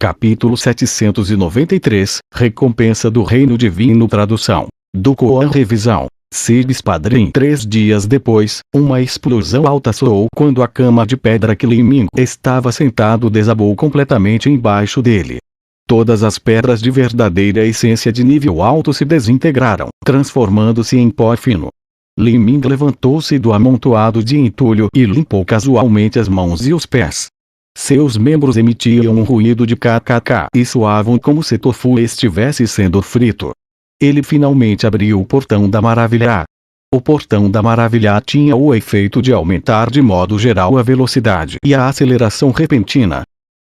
Capítulo 793, Recompensa do Reino Divino. Tradução do Koan. Revisão. Sibs Padrim. 3 dias depois, uma explosão alta soou quando a cama de pedra que Li Ming estava sentado desabou completamente embaixo dele. Todas as pedras de verdadeira essência de nível alto se desintegraram, transformando-se em pó fino. Li Ming levantou-se do amontoado de entulho e limpou casualmente as mãos e os pés. Seus membros emitiam um ruído de kkk e soavam como se tofu estivesse sendo frito. Ele finalmente abriu o portão da maravilha. O portão da maravilha tinha o efeito de aumentar de modo geral a velocidade e a aceleração repentina.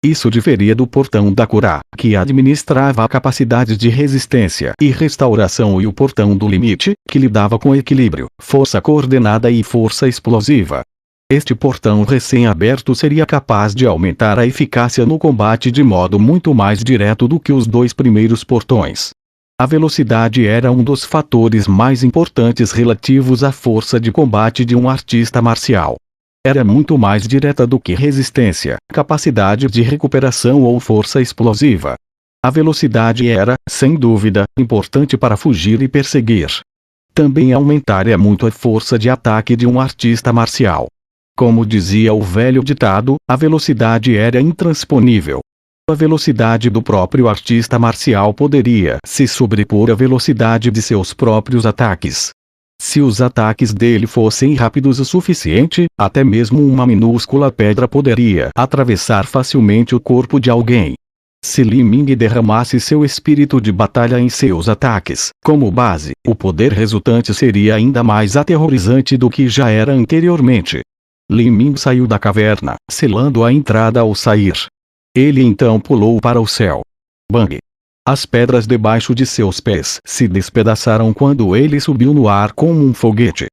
Isso diferia do portão da cura, que administrava a capacidade de resistência e restauração, e o portão do limite, que lidava com equilíbrio, força coordenada e força explosiva. Este portão recém-aberto seria capaz de aumentar a eficácia no combate de modo muito mais direto do que os 2 primeiros portões. A velocidade era um dos fatores mais importantes relativos à força de combate de um artista marcial. Era muito mais direta do que resistência, capacidade de recuperação ou força explosiva. A velocidade era, sem dúvida, importante para fugir e perseguir. Também aumentaria muito a força de ataque de um artista marcial. Como dizia o velho ditado, a velocidade era intransponível. A velocidade do próprio artista marcial poderia se sobrepor à velocidade de seus próprios ataques. Se os ataques dele fossem rápidos o suficiente, até mesmo uma minúscula pedra poderia atravessar facilmente o corpo de alguém. Se Li Ming derramasse seu espírito de batalha em seus ataques, como base, o poder resultante seria ainda mais aterrorizante do que já era anteriormente. Li Ming saiu da caverna, selando a entrada ao sair. Ele então pulou para o céu. Bang! As pedras debaixo de seus pés se despedaçaram quando ele subiu no ar como um foguete.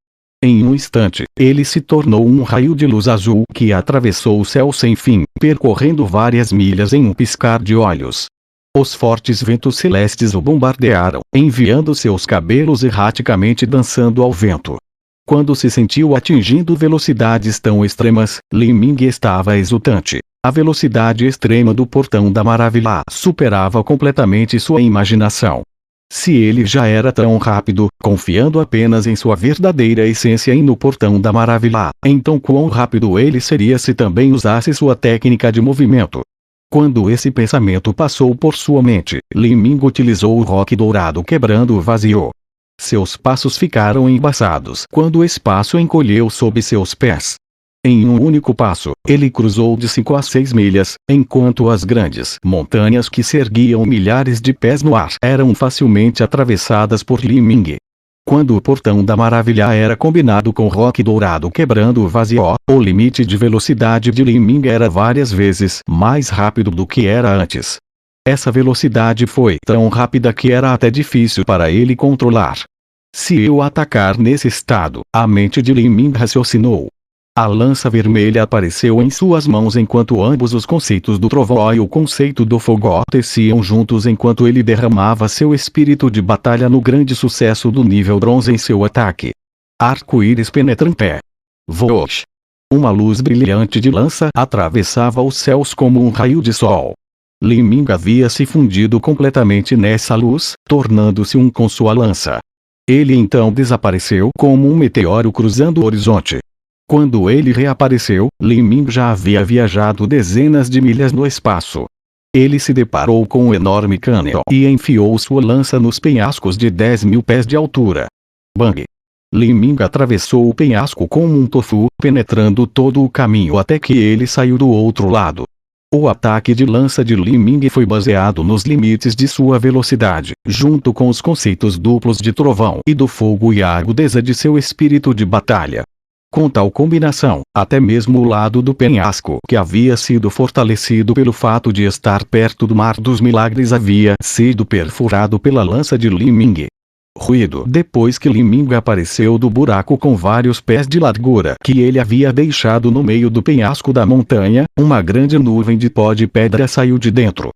Em um instante, ele se tornou um raio de luz azul que atravessou o céu sem fim, percorrendo várias milhas em um piscar de olhos. Os fortes ventos celestes o bombardearam, enviando seus cabelos erraticamente dançando ao vento. Quando se sentiu atingindo velocidades tão extremas, Li Ming estava exultante. A velocidade extrema do portão da maravilha superava completamente sua imaginação. Se ele já era tão rápido, confiando apenas em sua verdadeira essência e no portão da maravilha, então quão rápido ele seria se também usasse sua técnica de movimento? Quando esse pensamento passou por sua mente, Li Ming utilizou o roque dourado quebrando o vazio. Seus passos ficaram embaçados quando o espaço encolheu sob seus pés. Em um único passo, ele cruzou de 5 a 6 milhas, enquanto as grandes montanhas que se erguiam milhares de pés no ar eram facilmente atravessadas por Li Ming. Quando o portão da maravilha era combinado com o roque dourado quebrando o vazio, o limite de velocidade de Li Ming era várias vezes mais rápido do que era antes. Essa velocidade foi tão rápida que era até difícil para ele controlar. Se eu atacar nesse estado, a mente de Li Ming raciocinou. A lança vermelha apareceu em suas mãos enquanto ambos os conceitos do trovão e o conceito do fogo teciam juntos enquanto ele derramava seu espírito de batalha no grande sucesso do nível bronze em seu ataque. Arco-íris penetra em pé. Vosh! Uma luz brilhante de lança atravessava os céus como um raio de sol. Li Ming havia se fundido completamente nessa luz, tornando-se um com sua lança. Ele então desapareceu como um meteoro cruzando o horizonte. Quando ele reapareceu, Li Ming já havia viajado dezenas de milhas no espaço. Ele se deparou com um enorme cânion e enfiou sua lança nos penhascos de 10.000 pés de altura. Bang! Li Ming atravessou o penhasco como um tofu, penetrando todo o caminho até que ele saiu do outro lado. O ataque de lança de Li Ming foi baseado nos limites de sua velocidade, junto com os conceitos duplos de trovão e do fogo e a agudeza de seu espírito de batalha. Com tal combinação, até mesmo o lado do penhasco que havia sido fortalecido pelo fato de estar perto do Mar dos Milagres havia sido perfurado pela lança de Li Ming. Ruído. Depois que Li Ming apareceu do buraco com vários pés de largura que ele havia deixado no meio do penhasco da montanha, uma grande nuvem de pó de pedra saiu de dentro.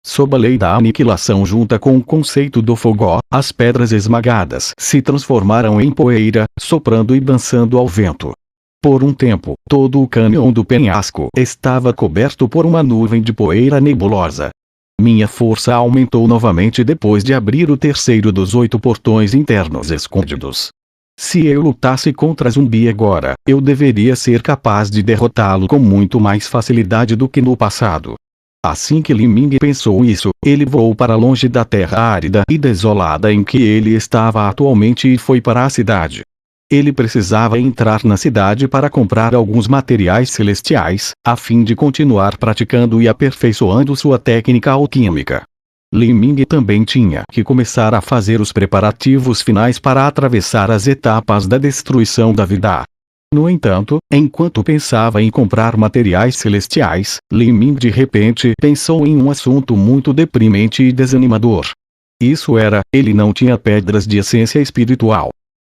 Sob a lei da aniquilação junta com o conceito do fogo, as pedras esmagadas se transformaram em poeira, soprando e dançando ao vento. Por um tempo, todo o cânion do penhasco estava coberto por uma nuvem de poeira nebulosa. Minha força aumentou novamente depois de abrir o terceiro dos 8 portões internos escondidos. Se eu lutasse contra Zumbi agora, eu deveria ser capaz de derrotá-lo com muito mais facilidade do que no passado. Assim que Li Ming pensou isso, ele voou para longe da terra árida e desolada em que ele estava atualmente e foi para a cidade. Ele precisava entrar na cidade para comprar alguns materiais celestiais, a fim de continuar praticando e aperfeiçoando sua técnica alquímica. Li Ming também tinha que começar a fazer os preparativos finais para atravessar as etapas da destruição da vida. No entanto, enquanto pensava em comprar materiais celestiais, Li Ming de repente pensou em um assunto muito deprimente e desanimador. Isso era, ele não tinha pedras de essência espiritual.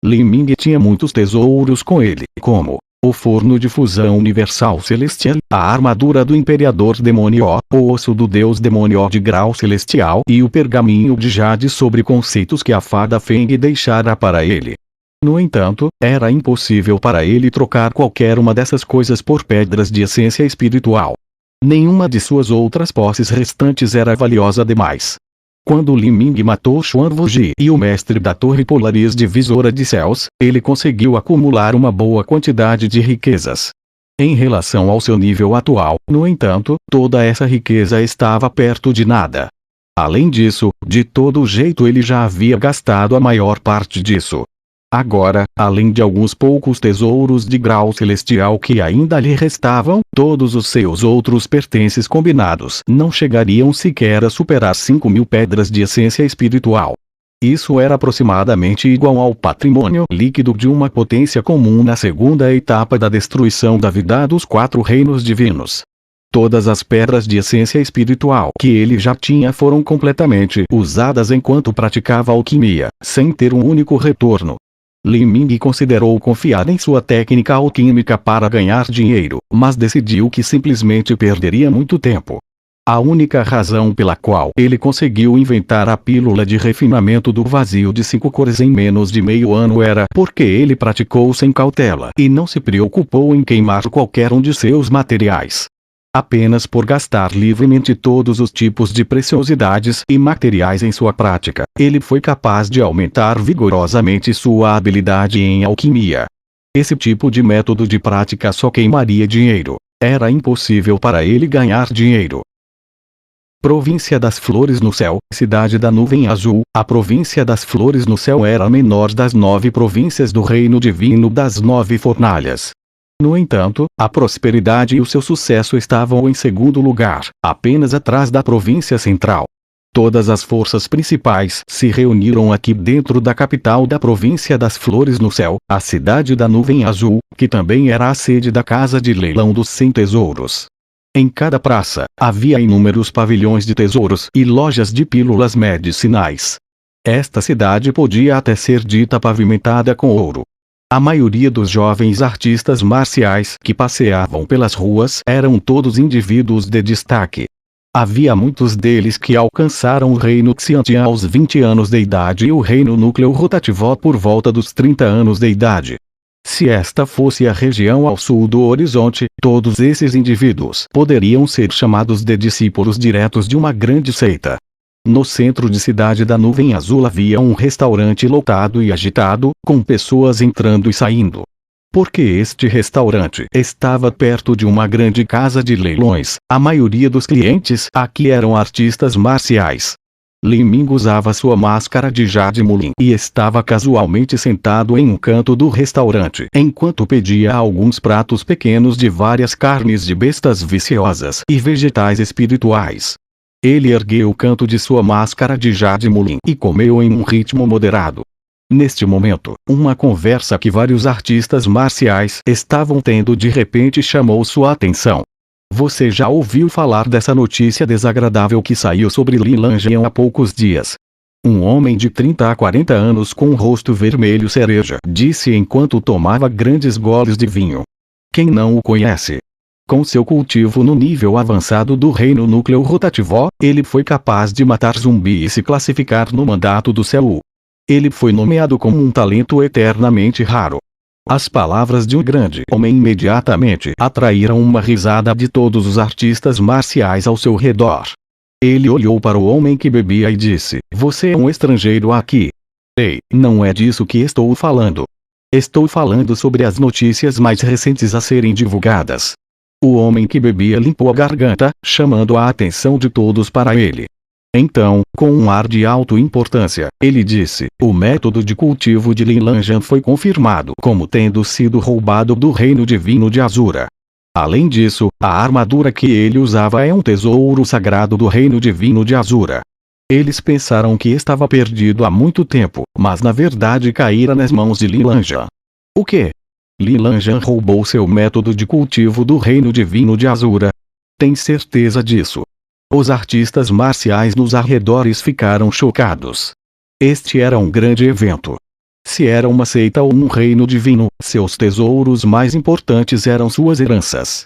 Li Ming tinha muitos tesouros com ele, como o forno de fusão universal celestial, a armadura do imperador demônio, o osso do deus demônio de grau celestial e o pergaminho de jade sobre conceitos que a fada Feng deixara para ele. No entanto, era impossível para ele trocar qualquer uma dessas coisas por pedras de essência espiritual. Nenhuma de suas outras posses restantes era valiosa demais. Quando Li Ming matou Xuan Wuji e o mestre da Torre Polaris Divisora de Céus, ele conseguiu acumular uma boa quantidade de riquezas. Em relação ao seu nível atual, no entanto, toda essa riqueza estava perto de nada. Além disso, de todo jeito ele já havia gastado a maior parte disso. Agora, além de alguns poucos tesouros de grau celestial que ainda lhe restavam, todos os seus outros pertences combinados não chegariam sequer a superar 5.000 pedras de essência espiritual. Isso era aproximadamente igual ao patrimônio líquido de uma potência comum na segunda etapa da destruição da vida dos 4 reinos divinos. Todas as pedras de essência espiritual que ele já tinha foram completamente usadas enquanto praticava alquimia, sem ter um único retorno. Li Ming considerou confiar em sua técnica alquímica para ganhar dinheiro, mas decidiu que simplesmente perderia muito tempo. A única razão pela qual ele conseguiu inventar a pílula de refinamento do vazio de 5 cores em menos de meio ano era porque ele praticou sem cautela e não se preocupou em queimar qualquer um de seus materiais. Apenas por gastar livremente todos os tipos de preciosidades e materiais em sua prática, ele foi capaz de aumentar vigorosamente sua habilidade em alquimia. Esse tipo de método de prática só queimaria dinheiro. Era impossível para ele ganhar dinheiro. Província das Flores no Céu, Cidade da Nuvem Azul. A Província das Flores no Céu era a menor das 9 províncias do Reino Divino das 9 Fornalhas. No entanto, a prosperidade e o seu sucesso estavam em segundo lugar, apenas atrás da província central. Todas as forças principais se reuniram aqui dentro da capital da Província das Flores no Céu, a Cidade da Nuvem Azul, que também era a sede da Casa de Leilão dos 100 Tesouros. Em cada praça, havia inúmeros pavilhões de tesouros e lojas de pílulas medicinais. Esta cidade podia até ser dita pavimentada com ouro. A maioria dos jovens artistas marciais que passeavam pelas ruas eram todos indivíduos de destaque. Havia muitos deles que alcançaram o reino Xiantian aos 20 anos de idade e o reino núcleo rotativo por volta dos 30 anos de idade. Se esta fosse a região ao sul do horizonte, todos esses indivíduos poderiam ser chamados de discípulos diretos de uma grande seita. No centro de Cidade da Nuvem Azul havia um restaurante lotado e agitado, com pessoas entrando e saindo. Porque este restaurante estava perto de uma grande casa de leilões, a maioria dos clientes aqui eram artistas marciais. Li Ming usava sua máscara de Jade Mulin e estava casualmente sentado em um canto do restaurante enquanto pedia alguns pratos pequenos de várias carnes de bestas viciosas e vegetais espirituais. Ele ergueu o canto de sua máscara de Jade Mulin e comeu em um ritmo moderado. Neste momento, uma conversa que vários artistas marciais estavam tendo de repente chamou sua atenção. Você já ouviu falar dessa notícia desagradável que saiu sobre Li Lanjian há poucos dias? Um homem de 30 a 40 anos com um rosto vermelho cereja disse enquanto tomava grandes goles de vinho. Quem não o conhece? Com seu cultivo no nível avançado do reino núcleo rotativo, ele foi capaz de matar zumbi e se classificar no mandato do céu. Ele foi nomeado como um talento eternamente raro. As palavras de um grande homem imediatamente atraíram uma risada de todos os artistas marciais ao seu redor. Ele olhou para o homem que bebia e disse: "Você é um estrangeiro aqui." "Ei, não é disso que estou falando. Estou falando sobre as notícias mais recentes a serem divulgadas." O homem que bebia limpou a garganta, chamando a atenção de todos para ele. Então, com um ar de auto-importância, ele disse: "O método de cultivo de Linlanjan foi confirmado como tendo sido roubado do reino divino de Azura. Além disso, a armadura que ele usava é um tesouro sagrado do reino divino de Azura." Eles pensaram que estava perdido há muito tempo, mas na verdade caíra nas mãos de Linlanjan. O quê? Linlanjan roubou seu método de cultivo do reino divino de Azura? Tem certeza disso? Os artistas marciais nos arredores ficaram chocados. Este era um grande evento. Se era uma seita ou um reino divino, seus tesouros mais importantes eram suas heranças.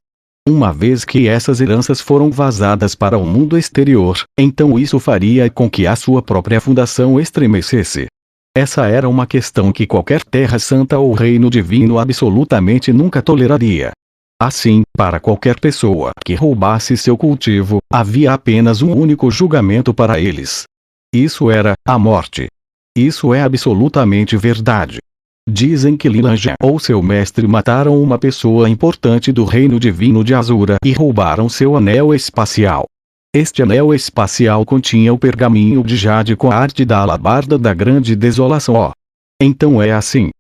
Uma vez que essas heranças foram vazadas para o mundo exterior, então isso faria com que a sua própria fundação estremecesse. Essa era uma questão que qualquer terra santa ou reino divino absolutamente nunca toleraria. Assim, para qualquer pessoa que roubasse seu cultivo, havia apenas um único julgamento para eles. Isso era a morte. Isso é absolutamente verdade. Dizem que Linlanjan ou seu mestre mataram uma pessoa importante do reino divino de Azura e roubaram seu anel espacial. Este anel espacial continha o pergaminho de jade com a arte da alabarda da grande desolação. Então é assim.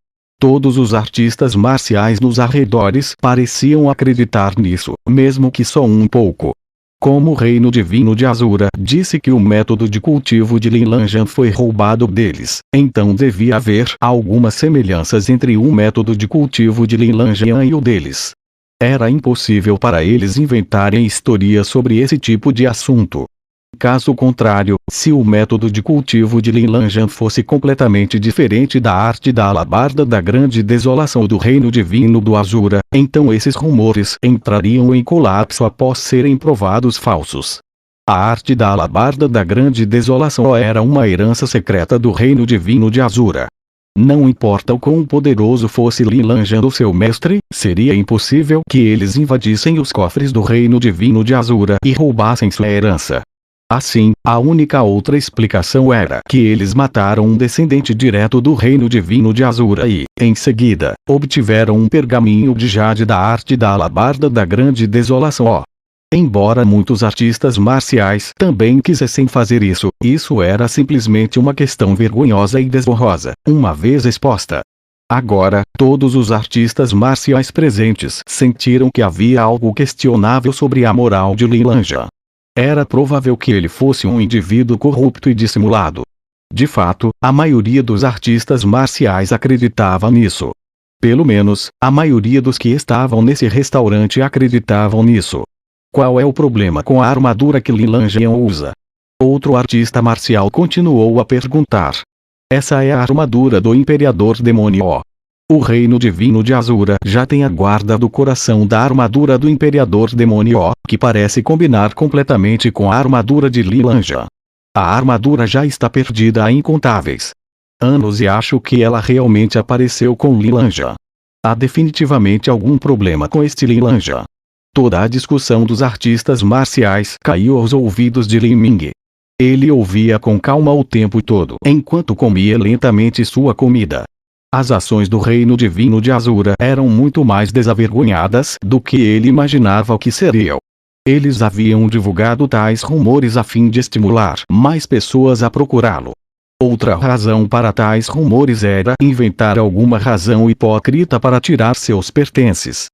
Todos os artistas marciais nos arredores pareciam acreditar nisso, mesmo que só um pouco. Como o reino divino de Azura disse que o método de cultivo de Linlanjan foi roubado deles, então devia haver algumas semelhanças entre o método de cultivo de Linlanjan e o deles. Era impossível para eles inventarem histórias sobre esse tipo de assunto. Caso contrário, se o método de cultivo de Linlanjan fosse completamente diferente da arte da alabarda da grande desolação do reino divino do Azura, então esses rumores entrariam em colapso após serem provados falsos. A arte da alabarda da grande desolação era uma herança secreta do reino divino de Azura. Não importa o quão poderoso fosse Linlanjan ou seu mestre, seria impossível que eles invadissem os cofres do reino divino de Azura e roubassem sua herança. Assim, a única outra explicação era que eles mataram um descendente direto do reino divino de Azura e, em seguida, obtiveram um pergaminho de jade da arte da alabarda da grande desolação. Embora muitos artistas marciais também quisessem fazer isso, isso era simplesmente uma questão vergonhosa e desonrosa, uma vez exposta. Agora, todos os artistas marciais presentes sentiram que havia algo questionável sobre a moral de Linlanjan. Era provável que ele fosse um indivíduo corrupto e dissimulado. De fato, a maioria dos artistas marciais acreditava nisso. Pelo menos, a maioria dos que estavam nesse restaurante acreditavam nisso. Qual é o problema com a armadura que Linlanjan usa? Outro artista marcial continuou a perguntar. Essa é a armadura do Imperador Demônio. O reino divino de Azura já tem a guarda do coração da armadura do Imperador Demônio, que parece combinar completamente com a armadura de Linlanjan. A armadura já está perdida há incontáveis anos e acho que ela realmente apareceu com Linlanjan. Há definitivamente algum problema com este Linlanjan. Toda a discussão dos artistas marciais caiu aos ouvidos de Lin Ming. Ele ouvia com calma o tempo todo enquanto comia lentamente sua comida. As ações do reino divino de Azura eram muito mais desavergonhadas do que ele imaginava que seriam. Eles haviam divulgado tais rumores a fim de estimular mais pessoas a procurá-lo. Outra razão para tais rumores era inventar alguma razão hipócrita para tirar seus pertences.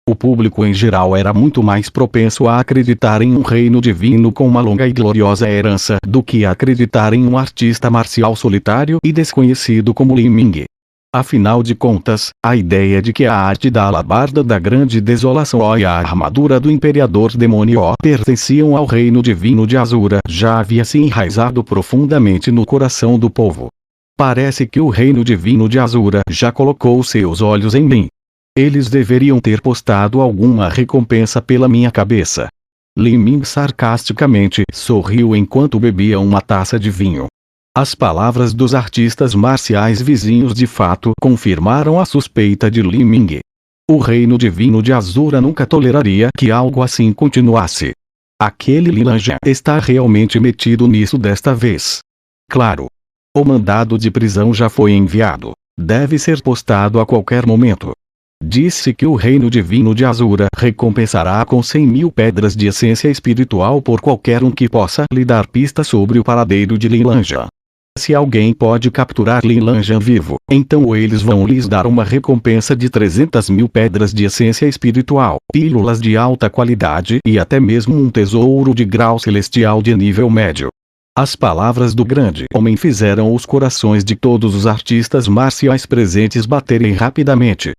O público em geral era muito mais propenso a acreditar em um reino divino com uma longa e gloriosa herança do que a acreditar em um artista marcial solitário e desconhecido como Lin Ming. Afinal de contas, a ideia de que a arte da alabarda da grande desolação e a armadura do Imperador Demônio pertenciam ao reino divino de Azura já havia se enraizado profundamente no coração do povo. Parece que o reino divino de Azura já colocou seus olhos em mim. Eles deveriam ter postado alguma recompensa pela minha cabeça. Lin Ming sarcasticamente sorriu enquanto bebia uma taça de vinho. As palavras dos artistas marciais vizinhos de fato confirmaram a suspeita de Lin Ming. O reino divino de Azura nunca toleraria que algo assim continuasse. Aquele Lilanja está realmente metido nisso desta vez. Claro. O mandado de prisão já foi enviado. Deve ser postado a qualquer momento. Disse que o reino divino de Azura recompensará com 100.000 pedras de essência espiritual por qualquer um que possa lhe dar pistas sobre o paradeiro de Lilanja. Se alguém pode capturar Lilanja vivo, então eles vão lhes dar uma recompensa de 300.000 pedras de essência espiritual, pílulas de alta qualidade e até mesmo um tesouro de grau celestial de nível médio. As palavras do grande homem fizeram os corações de todos os artistas marciais presentes baterem rapidamente.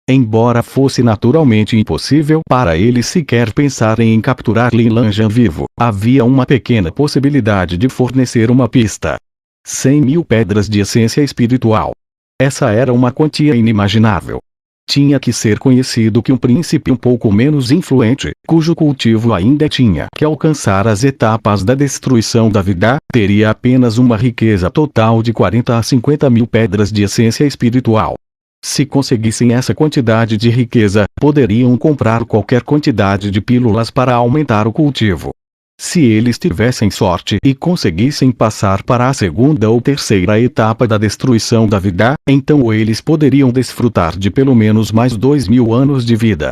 Embora fosse naturalmente impossível para eles sequer pensarem em capturar Lilanja vivo, havia uma pequena possibilidade de fornecer uma pista. 100.000 pedras de essência espiritual. Essa era uma quantia inimaginável. Tinha que ser conhecido que um príncipe um pouco menos influente, cujo cultivo ainda tinha que alcançar as etapas da destruição da vida, teria apenas uma riqueza total de 40 a 50.000 pedras de essência espiritual. Se conseguissem essa quantidade de riqueza, poderiam comprar qualquer quantidade de pílulas para aumentar o cultivo. Se eles tivessem sorte e conseguissem passar para a segunda ou terceira etapa da destruição da vida, então eles poderiam desfrutar de pelo menos mais 2.000 anos de vida.